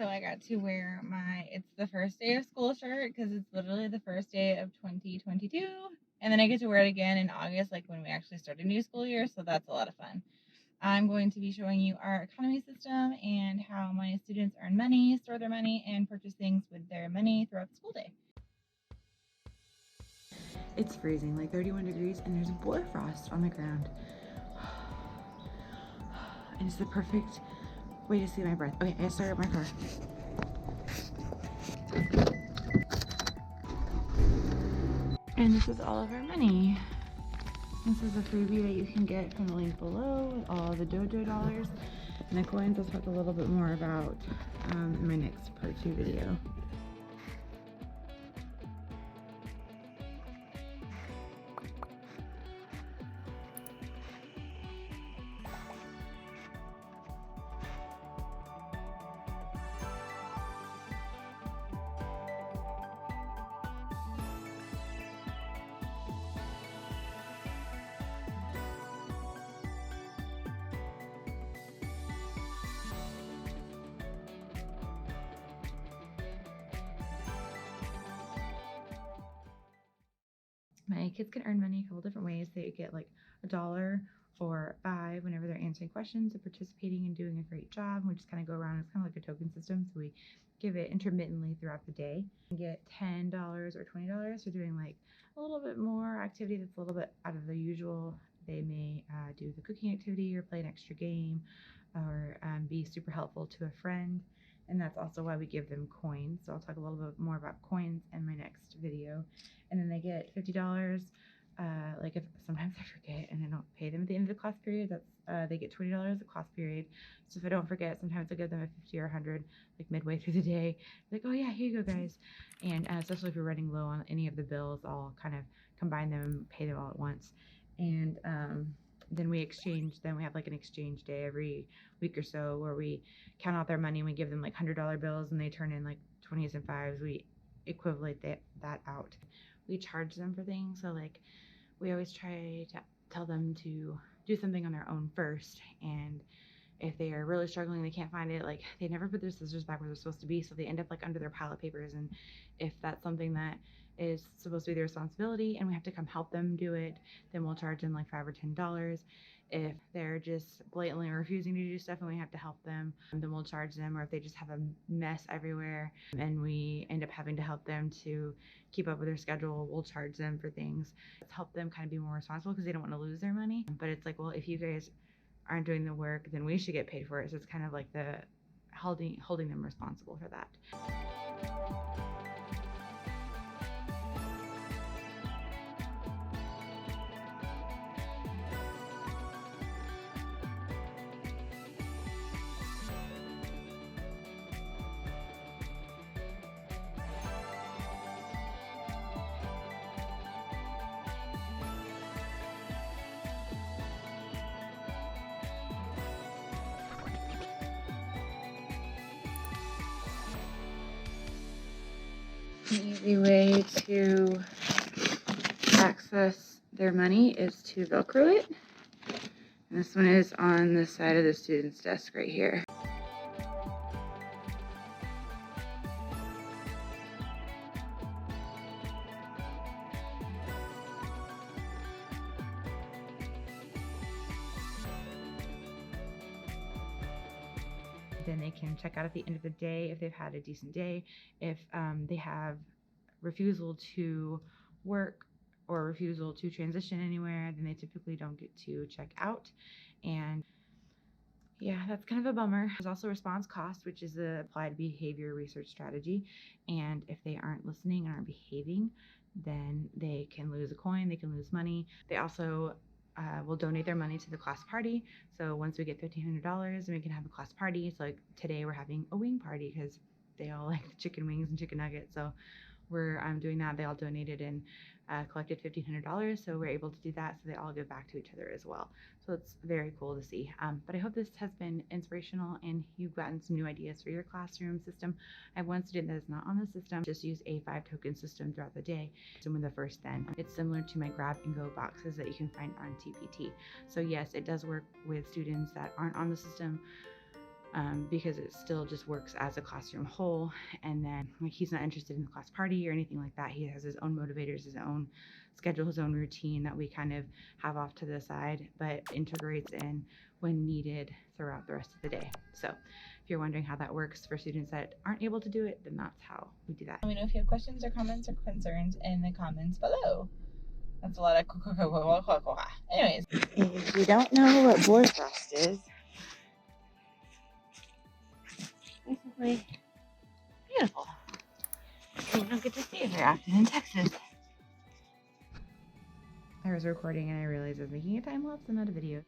So I got to wear it's the first day of school shirt because it's literally the first day of 2022. And then I get to wear it again in August, like when we actually start a new school year. So that's a lot of fun. I'm going to be showing you our economy system and how my students earn money, store their money, and purchase things with their money throughout the school day. It's freezing, like 31 degrees, and there's a boar frost on the ground. And it's the perfect way to see my breath. Okay, I gotta start up my car. And this is all of our money. This is a freebie that you can get from the link below with all the dojo dollars. And the coins I'll talk a little bit more about in my next part 2 video. My kids can earn money a couple different ways. They get like $1 or $5 whenever they're answering questions and participating and doing a great job. We just kind of go around. It's kind of like a token system, so we give it intermittently throughout the day. You get $10 or $20 for doing like a little bit more activity that's a little bit out of the usual. They may do the cooking activity or play an extra game or be super helpful to a friend. And that's also why we give them coins. So I'll talk a little bit more about coins in my next video. And then they get $50. Like if sometimes I forget and I don't pay them at the end of the class period, that's they get $20 a class period. So if I don't forget, sometimes I give them a 50 or 100 like midway through the day. Like, oh yeah, here you go, guys. And especially if you're running low on any of the bills, I'll kind of combine them, pay them all at once. And then we exchange. Then we have like an exchange day every week or so where we count out their money and we give them like $100 bills and they turn in like 20s and 5s. We equivalent that out. We charge them for things. So like we always try to tell them to do something on their own first. And if they are really struggling, they can't find it, like they never put their scissors back where they're supposed to be. So they end up like under their pile of papers. And if that's something that is supposed to be their responsibility and we have to come help them do it, then we'll charge them like $5 or $10. If they're just blatantly refusing to do stuff and we have to help them, then we'll charge them. Or if they just have a mess everywhere and we end up having to help them to keep up with their schedule, we'll charge them for things. Let's help them kind of be more responsible because they don't want to lose their money. But it's like, well, if you guys aren't doing the work, then we should get paid for it. So it's kind of like the holding them responsible for that. An easy way to access their money is to Velcro it. And this one is on the side of the student's desk right here. Then they can check out at the end of the day if they've had a decent day. If they have refusal to work or refusal to transition anywhere, then they typically don't get to check out. And yeah, that's kind of a bummer. There's also response cost, which is the applied behavior research strategy. And if they aren't listening and aren't behaving, then they can lose a coin, they can lose money. They also will donate their money to the class party. So once we get $1,500, we can have a class party. So like today we're having a wing party because they all like chicken wings and chicken nuggets. So we're doing that. They all donated and collected $1,500. So we're able to do that. So they all give back to each other as well. So it's very cool to see. But I hope this has been inspirational and you've gotten some new ideas for your classroom system. I have one student that is not on the system. Just use a 5-token system throughout the day. So with the first then. It's similar to my grab and go boxes that you can find on TPT. So yes, it does work with students that aren't on the system. because it still just works as a classroom whole. And then like he's not interested in the class party or anything like that. He has his own motivators, his own schedule, his own routine that we kind of have off to the side, but integrates in when needed throughout the rest of the day. So if you're wondering how that works for students that aren't able to do it, then that's how we do that. Let me know if you have questions or comments or concerns in the comments below. That's a lot of anyways. If you don't know what board frost is, basically beautiful. You don't get to see it very often in Texas. I was recording and I realized I was making a time lapse and not a video.